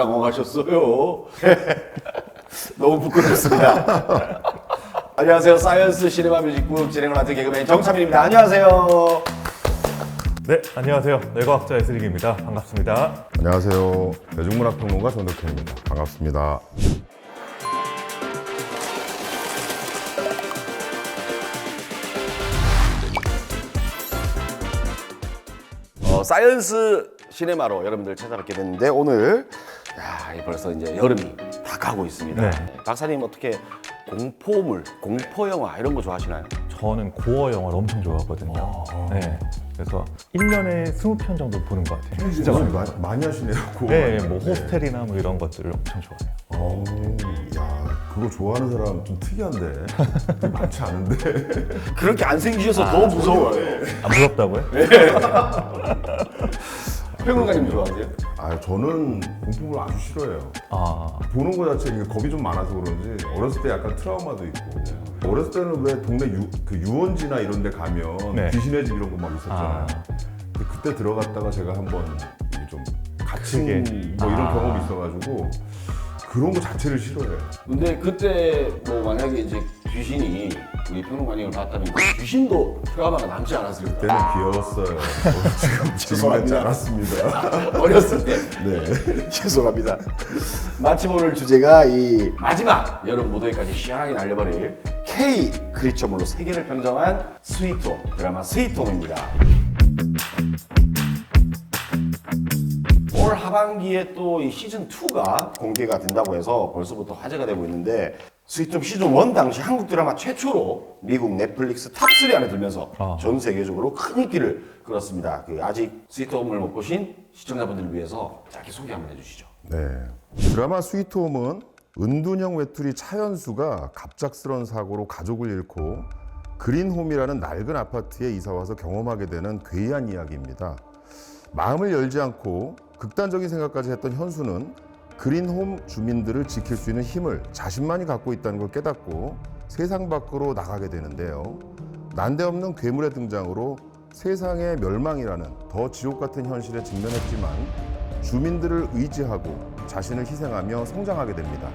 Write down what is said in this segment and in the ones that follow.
당황하셨어요. 너무 부끄럽습니다. 안녕하세요. 사이언스 시네마 뮤직북 진행을 맡은 개그맨 정차민입니다. 안녕하세요. 네, 안녕하세요. 뇌과학자 에스릭입니다. 반갑습니다. 안녕하세요. 대중문화평론가 전덕현입니다. 반갑습니다. 사이언스 시네마로 여러분들 찾아뵙게 됐는데 오늘 벌써 이제 여름이 다 가고 있습니다. 네. 박사님 어떻게 공포물, 공포 영화 이런 거 좋아하시나요? 저는 고어 영화를 엄청 좋아하거든요. 네, 그래서 1년에 20편 정도 보는 것 같아요. 진짜 많이 하시네요. 그거. 네, 뭐 호스텔이나 뭐 이런 것들을 엄청 좋아해요. 야, 그거 좋아하는 사람 좀 특이한데 많지 않은데. 그렇게 안 생기셔서 더 무서워요. 안 무섭다고요? 평론가님 좋아하세요? 저는 공포물 아주 싫어해요. 보는 거 자체가 겁이 좀 많아서 그런지 어렸을 때 약간 트라우마도 있고. 어렸을 때는 왜 동네 유원지나 이런 데 가면 네. 귀신의 집 이런 거 막 있었잖아요. 근데 그때 들어갔다가 제가 한번 좀 갇힌 뭐 이런 경험이 있어가지고 그런 거 자체를 싫어해요. 근데 그때 뭐 만약에 이제 귀신이 우리 평론가님을 봤다면 그 귀신도 트라우마가 남지 않았을까? 그때는 귀여웠어요. 지금 같지 않았습니다. 어렸을 때. 네. 죄송합니다. 마침 오늘 주제가 이 마지막 여름 무더위까지 시원하게 날려버릴 K 크리처물로 세계를 평정한 스위트홈, 드라마 스위트홈입니다. 올 하반기에 또 이 시즌 2가 공개가 된다고 해서 벌써부터 화제가 되고 있는데 스위트홈 시즌 1 당시 한국 드라마 최초로 미국 넷플릭스 탑3 안에 들면서 전 세계적으로 큰 인기를 끌었습니다. 아직 스위트홈을 못 보신 시청자분들을 위해서 짧게 소개 한번 해주시죠. 네. 드라마 스위트홈은 은둔형 외톨이 차연수가 갑작스러운 사고로 가족을 잃고 그린홈이라는 낡은 아파트에 이사와서 경험하게 되는 괴이한 이야기입니다. 마음을 열지 않고 극단적인 생각까지 했던 현수는 그린홈 주민들을 지킬 수 있는 힘을 자신만이 갖고 있다는 걸 깨닫고 세상 밖으로 나가게 되는데요. 난데없는 괴물의 등장으로 세상의 멸망이라는 더 지옥 같은 현실에 직면했지만 주민들을 의지하고 자신을 희생하며 성장하게 됩니다.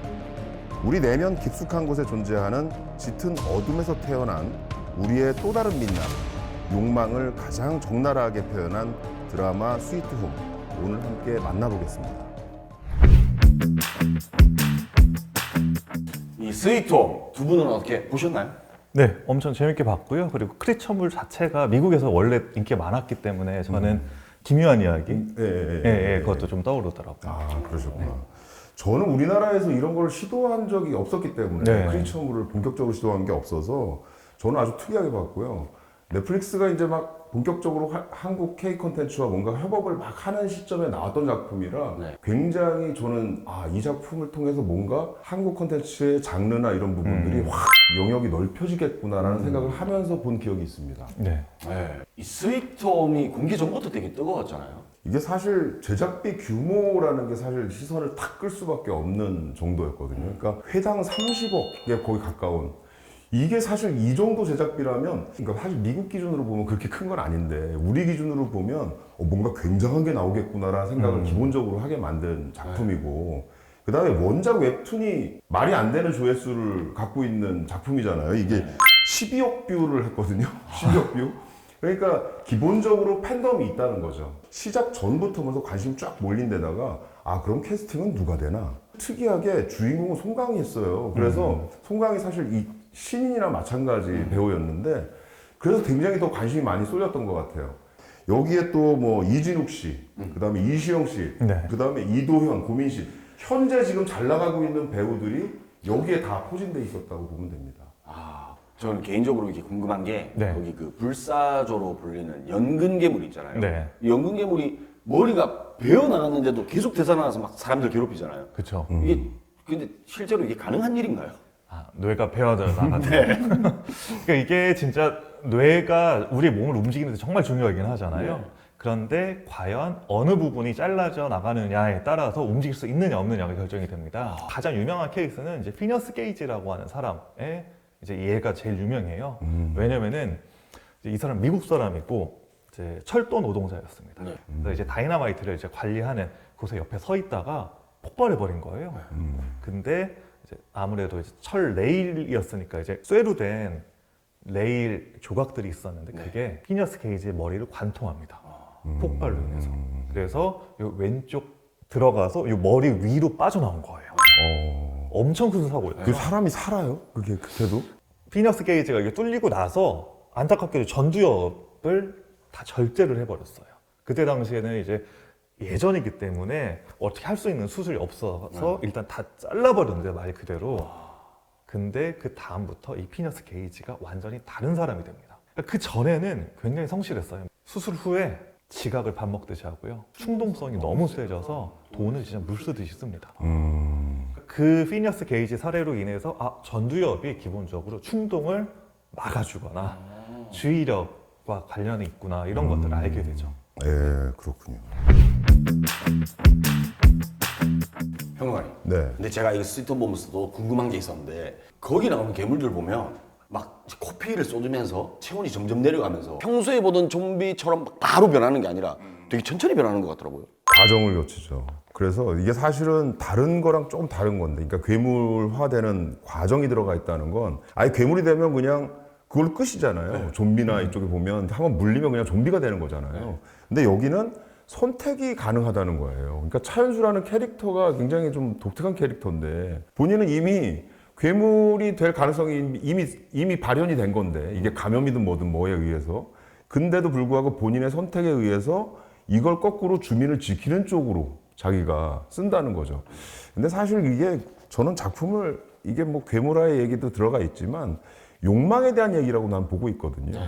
우리 내면 깊숙한 곳에 존재하는 짙은 어둠에서 태어난 우리의 또 다른 민남, 욕망을 가장 적나라하게 표현한 드라마 스위트홈, 오늘 함께 만나보겠습니다. 이 스위트홈 두 분은 어떻게 보셨나요? 네, 엄청 재밌게 봤고요. 그리고 크리처물 자체가 미국에서 원래 인기가 많았기 때문에 저는 기묘한 이야기, 그것도 좀 떠오르더라고요. 그러셨구나. 저는 우리나라에서 이런 걸 시도한 적이 없었기 때문에 크리처물을 본격적으로 시도한 게 없어서 저는 아주 특이하게 봤고요. 넷플릭스가 이제 막 본격적으로 한국 K 콘텐츠와 뭔가 협업을 막 하는 시점에 나왔던 작품이라 굉장히 저는 이 작품을 통해서 뭔가 한국 콘텐츠의 장르나 이런 부분들이 확 영역이 넓혀지겠구나라는 생각을 하면서 본 기억이 있습니다. 이 스위트홈이 공개 전부터 되게 뜨거웠잖아요. 이게 사실 제작비 규모라는 게 사실 시선을 탁 끌 수밖에 없는 정도였거든요. 그러니까 회당 30억에 거의 가까운. 이게 사실 이 정도 제작비라면, 그러니까 사실 미국 기준으로 보면 그렇게 큰 건 아닌데 우리 기준으로 보면 뭔가 굉장한 게 나오겠구나라는 생각을 기본적으로 하게 만든 작품이고, 그 다음에 원작 웹툰이 말이 안 되는 조회수를 갖고 있는 작품이잖아요. 이게 12억 뷰를 했거든요. 12억 뷰. 그러니까 기본적으로 팬덤이 있다는 거죠. 시작 전부터 먼저 관심이 쫙 몰린 데다가 그럼 캐스팅은 누가 되나? 특이하게 주인공은 송강이 했어요. 그래서 송강이 사실 이 신인이나 마찬가지 배우였는데 그래서 굉장히 더 관심이 많이 쏠렸던 것 같아요. 여기에 또 뭐 이진욱 씨, 그 다음에 이시영 씨, 그 다음에 이도현, 고민 씨, 현재 지금 잘 나가고 있는 배우들이 여기에 다 포진돼 있었다고 보면 됩니다. 저는 개인적으로 이렇게 궁금한 게 여기 그 불사조로 불리는 연근괴물 있잖아요. 이 연근괴물이 머리가 베어 나갔는데도 계속 되살아나서 막 사람들 괴롭히잖아요. 그렇죠. 이게 근데 실제로 이게 가능한 일인가요? 뇌가 베어져 나가는. 그러니까 이게 진짜 뇌가 우리 몸을 움직이는데 정말 중요하긴 하잖아요. 그런데 과연 어느 부분이 잘라져 나가느냐에 따라서 움직일 수 있느냐 없느냐가 결정이 됩니다. 가장 유명한 케이스는 이제 피너스 게이지라고 하는 사람의 이제 얘가 제일 유명해요. 왜냐면은 이 사람 미국 사람이고 이제 철도 노동자였습니다. 그래서 이제 다이너마이트를 이제 관리하는 곳에 옆에 서 있다가 폭발해버린 거예요. 근데 이제 아무래도 이제 철 레일이었으니까 이제 쇠로 된 레일 조각들이 있었는데 그게 피니어스 게이지의 머리를 관통합니다. 폭발로 인해서. 그래서 요 왼쪽 들어가서 요 머리 위로 빠져나온 거예요. 엄청 큰 사고예요. 그 사람이 살아요? 그게 그때도? 피니어스 게이지가 이게 뚫리고 나서 안타깝게도 전두엽을 다 절제를 해버렸어요. 그때 당시에는 이제 예전이기 때문에 어떻게 할 수 있는 수술이 없어서 일단 다 잘라버렸는데 말 그대로. 근데 그 다음부터 이 피니어스 게이지가 완전히 다른 사람이 됩니다. 그 전에는 굉장히 성실했어요. 수술 후에 지각을 밥 먹듯이 하고요. 충동성이 너무 세져서 돈을 진짜 물 쓰듯이 씁니다. 그 피니어스 게이지 사례로 인해서 전두엽이 기본적으로 충동을 막아주거나 주의력과 관련이 있구나 이런 것들을 알게 되죠. 예, 그렇군요. 형님. 네. 근데 제가 이 스위트 보면서도 궁금한 게 있었는데 거기 나오는 괴물들 보면 막 코피를 쏟으면서 체온이 점점 내려가면서 평소에 보던 좀비처럼 막 바로 변하는 게 아니라 되게 천천히 변하는 것 같더라고요. 과정을 거치죠. 그래서 이게 사실은 다른 거랑 조금 다른 건데, 그러니까 괴물화되는 과정이 들어가 있다는 건 아예 괴물이 되면 그냥 그걸 끝이잖아요. 좀비나 이쪽에 보면 한번 물리면 그냥 좀비가 되는 거잖아요. 근데 여기는 선택이 가능하다는 거예요. 그러니까 차현수라는 캐릭터가 굉장히 좀 독특한 캐릭터인데 본인은 이미 괴물이 될 가능성이 이미 발현이 된 건데 이게 감염이든 뭐든 뭐에 의해서 근데도 불구하고 본인의 선택에 의해서 이걸 거꾸로 주민을 지키는 쪽으로 자기가 쓴다는 거죠. 근데 사실 이게 저는 작품을 이게 뭐 괴물화의 얘기도 들어가 있지만 욕망에 대한 얘기라고 난 보고 있거든요.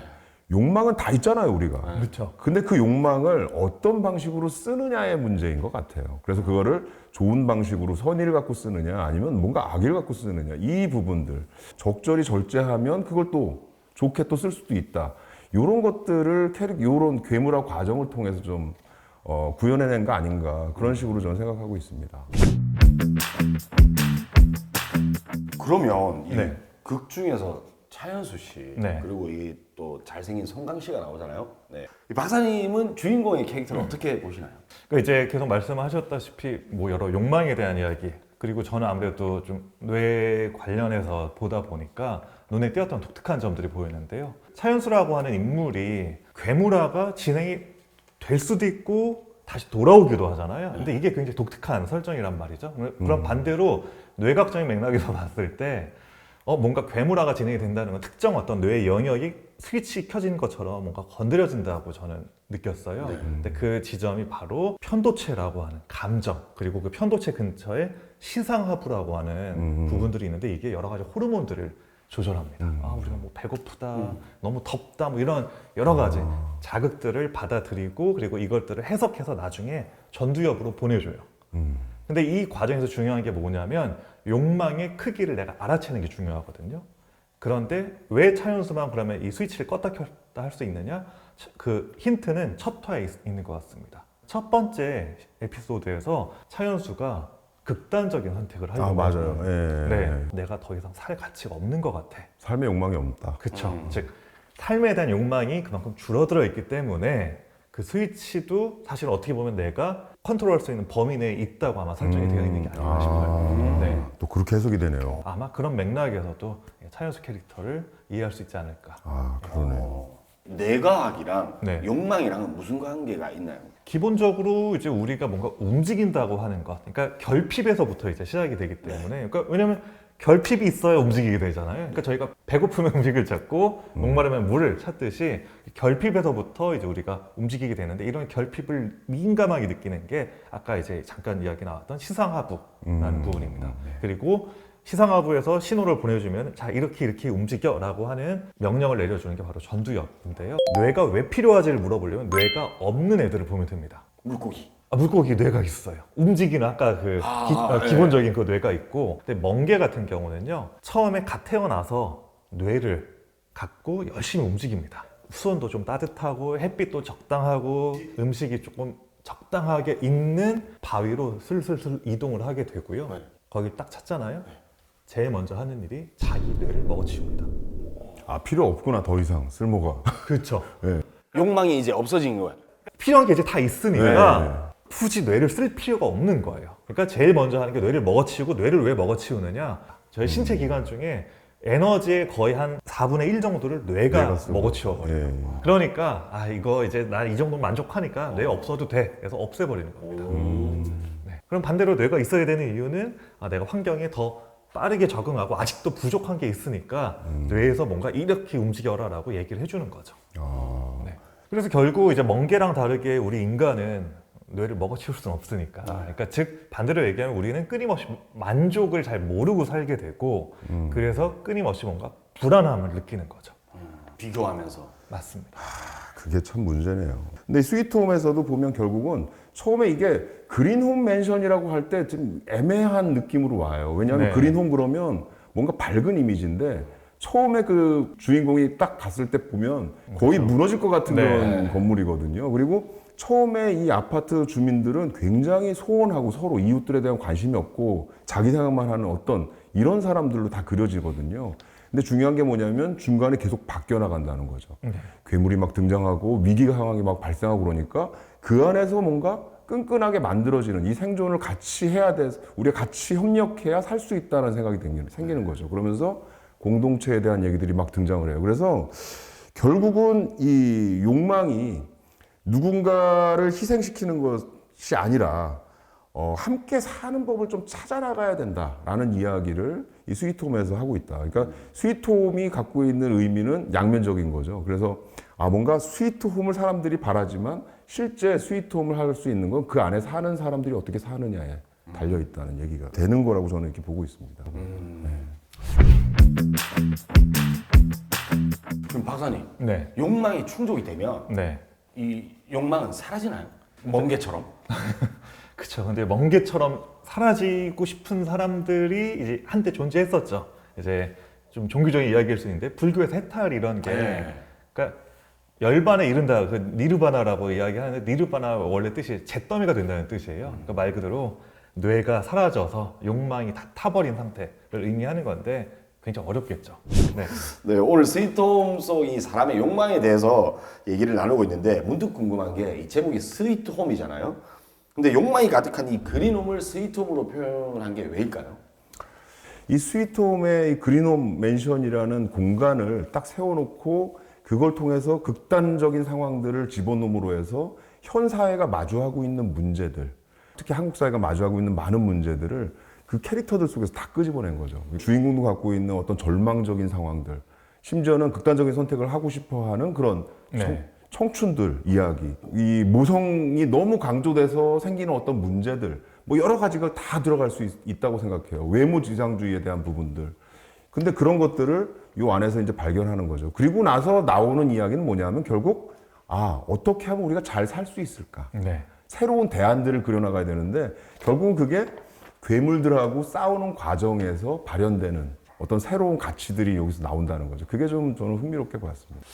욕망은 다 있잖아요, 우리가. 그렇죠. 근데 그 욕망을 어떤 방식으로 쓰느냐의 문제인 것 같아요. 그래서 그거를 좋은 방식으로 선의를 갖고 쓰느냐 아니면 뭔가 악의를 갖고 쓰느냐 이 부분들 적절히 절제하면 그걸 또 좋게 또 쓸 수도 있다. 이런 것들을 이런 괴물화 과정을 통해서 좀 구현해낸 거 아닌가 그런 식으로 저는 생각하고 있습니다. 그러면 이 네. 극 중에서 차현수 씨 네. 그리고 이 또 잘생긴 성강 씨가 나오잖아요. 네. 이 박사님은 주인공의 캐릭터를 어떻게 보시나요? 그러니까 이제 계속 말씀하셨다시피 뭐 여러 욕망에 대한 이야기 그리고 저는 아무래도 좀 뇌 관련해서 보다 보니까 눈에 띄었던 독특한 점들이 보였는데요. 차현수라고 하는 인물이 괴물화가 진행이 될 수도 있고 다시 돌아오기도 하잖아요. 근데 이게 굉장히 독특한 설정이란 말이죠. 그럼 반대로 뇌각적인 맥락에서 봤을 때 뭔가 괴물화가 진행이 된다는 건 특정 어떤 뇌의 영역이 스위치 켜진 것처럼 뭔가 건드려진다고 저는 느꼈어요. 근데 그 지점이 바로 편도체라고 하는 감정 그리고 그 편도체 근처에 시상하부라고 하는 부분들이 있는데 이게 여러 가지 호르몬들을 조절합니다. 우리가 뭐 배고프다, 너무 덥다, 뭐 이런 여러 가지 자극들을 받아들이고 그리고 이것들을 해석해서 나중에 전두엽으로 보내줘요. 근데 이 과정에서 중요한 게 뭐냐면 욕망의 크기를 내가 알아채는 게 중요하거든요. 그런데 왜 차현수만 그러면 이 스위치를 껐다 켰다 할 수 있느냐? 그 힌트는 첫 화에 있는 것 같습니다. 첫 번째 에피소드에서 차현수가 극단적인 선택을 하려고 맞아요. 예. 네, 내가 더 이상 살 가치가 없는 것 같아. 삶의 욕망이 없다. 그렇죠. 즉 삶에 대한 욕망이 그만큼 줄어들어 있기 때문에 그 스위치도 사실 어떻게 보면 내가 컨트롤할 수 있는 범위 내에 있다고 아마 설정이 되어 있는 게 아닌가 싶어요. 네. 또 그렇게 해석이 되네요. 아마 그런 맥락에서도 차현수 캐릭터를 이해할 수 있지 않을까. 그러네요. 내과학이랑 네. 욕망이랑은 무슨 관계가 있나요? 기본적으로 이제 우리가 뭔가 움직인다고 하는 것, 그러니까 결핍에서부터 이제 시작이 되기 때문에, 그러니까 왜냐면 결핍이 있어야 움직이게 되잖아요. 그러니까 저희가 배고프면 음식을 찾고 목마르면 물을 찾듯이 결핍에서부터 이제 우리가 움직이게 되는데 이런 결핍을 민감하게 느끼는 게 아까 이제 잠깐 이야기 나왔던 시상하부라는 부분입니다. 그리고 시상하부에서 신호를 보내주면 자 이렇게 움직여라고 하는 명령을 내려주는 게 바로 전두엽인데요. 뇌가 왜 필요하지를 물어보려면 뇌가 없는 애들을 보면 됩니다. 물고기. 물고기 뇌가 있어요. 움직이는 아까 그 기본적인 그 뇌가 있고, 근데 멍게 같은 경우는요 처음에 갓 태어나서 뇌를 갖고 열심히 움직입니다. 수온도 좀 따뜻하고 햇빛도 적당하고 음식이 조금 적당하게 있는 바위로 슬슬 이동을 하게 되고요. 거기 딱 찾잖아요. 제일 먼저 하는 일이 자기 뇌를 먹어치웁니다. 필요 없구나 더 이상 쓸모가. 그렇죠. 욕망이 이제 없어진 거예요. 필요한 게 이제 다 있으니까 굳이 뇌를 쓸 필요가 없는 거예요. 그러니까 제일 먼저 하는 게 뇌를 먹어치우고, 뇌를 왜 먹어치우느냐? 저희 신체 기관 중에 에너지의 거의 한 4분의 1 정도를 뇌가 먹어치워버려요. 예. 그러니까 이거 이제 나 이 정도 만족하니까 뇌 없어도 돼. 그래서 없애버리는 겁니다. 네. 그럼 반대로 뇌가 있어야 되는 이유는 내가 환경에 더 빠르게 적응하고 아직도 부족한 게 있으니까 뇌에서 뭔가 이렇게 움직여라라고 얘기를 해주는 거죠. 네. 그래서 결국 이제 멍게랑 다르게 우리 인간은 뇌를 먹어치울 수는 없으니까. 그러니까 즉 반대로 얘기하면 우리는 끊임없이 만족을 잘 모르고 살게 되고 그래서 끊임없이 뭔가 불안함을 느끼는 거죠. 비교하면서. 맞습니다. 그게 참 문제네요. 근데 스위트홈에서도 보면 결국은 처음에 이게 그린홈 맨션이라고 할 때 좀 애매한 느낌으로 와요. 왜냐하면 네. 그린홈 그러면 뭔가 밝은 이미지인데 처음에 그 주인공이 딱 갔을 때 보면 거의 무너질 것 같은 네. 그런 건물이거든요. 그리고 처음에 이 아파트 주민들은 굉장히 소원하고 서로 이웃들에 대한 관심이 없고 자기 생각만 하는 어떤 이런 사람들로 다 그려지거든요. 근데 중요한 게 뭐냐면 중간에 계속 바뀌어 나간다는 거죠. 괴물이 막 등장하고 위기 상황이 막 발생하고 그러니까 그 안에서 뭔가 끈끈하게 만들어지는 이 생존을 같이 해야 돼. 우리가 같이 협력해야 살 수 있다는 생각이 생기는 거죠. 그러면서 공동체에 대한 얘기들이 막 등장을 해요. 그래서 결국은 이 욕망이 누군가를 희생시키는 것이 아니라 함께 사는 법을 좀 찾아나가야 된다라는 이야기를 이 스위트홈에서 하고 있다. 그러니까 스위트홈이 갖고 있는 의미는 양면적인 거죠. 그래서 뭔가 스위트홈을 사람들이 바라지만 실제 스위트홈을 할 수 있는 건 그 안에 사는 사람들이 어떻게 사느냐에 달려 있다는 얘기가 되는 거라고 저는 이렇게 보고 있습니다. 그럼 박사님, 네. 욕망이 충족이 되면 네. 이 욕망은 사라지나요? 멍게처럼? 그쵸. 근데 멍게처럼 사라지고 싶은 사람들이 이제 한때 존재했었죠. 이제 좀 종교적인 이야기일 수 있는데 불교에서 해탈 이런 게 네. 그러니까 열반에 이른다. 그 니르바나라고 이야기하는데 니르바나 원래 뜻이 잿더미가 된다는 뜻이에요. 그러니까 말 그대로 뇌가 사라져서 욕망이 다 타버린 상태를 의미하는 건데 굉장히 어렵겠죠. 네. 네, 오늘 스위트홈 속 이 사람의 욕망에 대해서 얘기를 나누고 있는데 문득 궁금한 게 이 제목이 스위트홈이잖아요. 근데 욕망이 가득한 이 그린홈을 스위트홈으로 표현한 게 왜일까요? 이 스위트홈의 이 그린홈 맨션이라는 공간을 딱 세워놓고 그걸 통해서 극단적인 상황들을 집어넣음으로 해서 현 사회가 마주하고 있는 문제들, 특히 한국 사회가 마주하고 있는 많은 문제들을 그 캐릭터들 속에서 다 끄집어낸 거죠. 주인공도 갖고 있는 어떤 절망적인 상황들, 심지어는 극단적인 선택을 하고 싶어하는 그런 네. 청춘들 이야기, 이 모성이 너무 강조돼서 생기는 어떤 문제들, 뭐 여러 가지가 다 들어갈 수 있다고 생각해요. 외모 지상주의에 대한 부분들. 근데 그런 것들을 요 안에서 이제 발견하는 거죠. 그리고 나서 나오는 이야기는 뭐냐면 결국 어떻게 하면 우리가 잘 살 수 있을까? 네. 새로운 대안들을 그려나가야 되는데 결국은 그게 괴물들하고 싸우는 과정에서 발현되는 어떤 새로운 가치들이 여기서 나온다는 거죠. 그게 좀 저는 흥미롭게 봤습니다.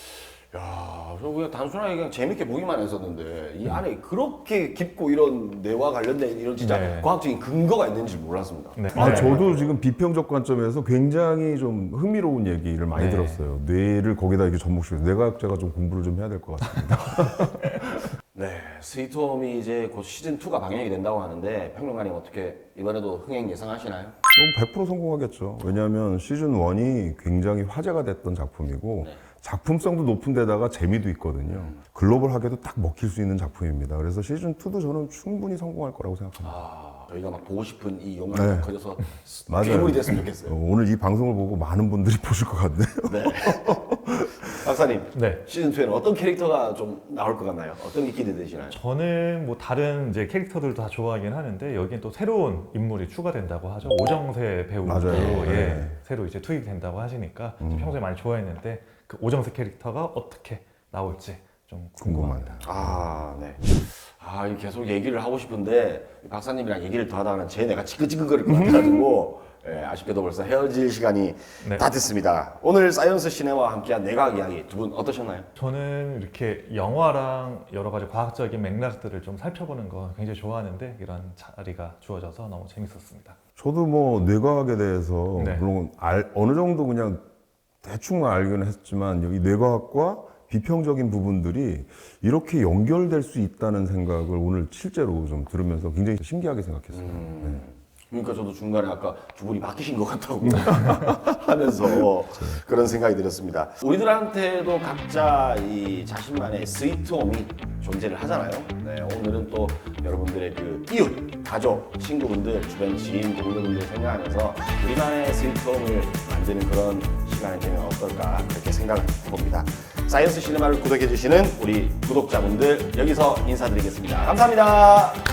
야, 저 그냥 단순하게 그냥 재밌게 보기만 했었는데 이 안에 그렇게 깊고 이런 뇌와 관련된 이런 진짜 네. 과학적인 근거가 있는지 몰랐습니다. 네. 저도 지금 비평적 관점에서 굉장히 좀 흥미로운 얘기를 많이 네. 들었어요. 뇌를 거기다 이렇게 접목시켜서 뇌과학자가 좀 공부를 좀 해야 될 것 같습니다. 네, 스위트홈이 이제 곧 시즌 2가 방영이 된다고 하는데 평론가님 어떻게 이번에도 흥행 예상하시나요? 그럼 100% 성공하겠죠. 왜냐하면 시즌 1이 굉장히 화제가 됐던 작품이고 네. 작품성도 높은 데다가 재미도 있거든요. 글로벌하게도 딱 먹힐 수 있는 작품입니다. 그래서 시즌 2도 저는 충분히 성공할 거라고 생각합니다. 저희가 막 보고 싶은 이 욕망이 네. 커져서 맞아요. 괴물이 됐으면 좋겠어요. 오늘 이 방송을 보고 많은 분들이 보실 것 같네요. 네. 박사님, 네. 시즌 2에는 어떤 캐릭터가 좀 나올 것 같나요? 어떤 게 기대되시나요? 저는 뭐 다른 이제 캐릭터들도 다 좋아하긴 하는데 여기엔 또 새로운 인물이 추가된다고 하죠. 오정세 배우도 맞아요. 예, 네. 새로 이제 투입된다고 하시니까 평소에 많이 좋아했는데 그 오정세 캐릭터가 어떻게 나올지 좀 궁금합니다. 네. 이 계속 얘기를 하고 싶은데 박사님이랑 얘기를 더 하다가는 제 내가 지긋지긋거릴 것 같아가지고 아쉽게도 벌써 헤어질 시간이 네. 다 됐습니다. 오늘 사이언스 시네와 함께한 내과학 이야기 두 분 어떠셨나요? 저는 이렇게 영화랑 여러 가지 과학적인 맥락들을 좀 살펴보는 거 굉장히 좋아하는데 이런 자리가 주어져서 너무 재밌었습니다. 저도 뭐 뇌과학에 대해서 네. 물론 어느 정도 그냥 대충 알기는 했지만 여기 뇌과학과 비평적인 부분들이 이렇게 연결될 수 있다는 생각을 오늘 실제로 좀 들으면서 굉장히 신기하게 생각했어요. 네. 그러니까 저도 중간에 아까 두 분이 바뀌신 것 같다고 하면서 그런 생각이 들었습니다. 우리들한테도 각자 이 자신만의 스위트홈이 존재를 하잖아요. 네, 오늘은 또 여러분들의 그 이웃, 가족, 친구분들, 주변 지인, 동료분들 생각하면서 우리만의 스위트홈을 만드는 그런 시간이 되면 어떨까 그렇게 생각을 해봅니다. 사이언스 시네마를 구독해주시는 우리 구독자분들 여기서 인사드리겠습니다. 감사합니다.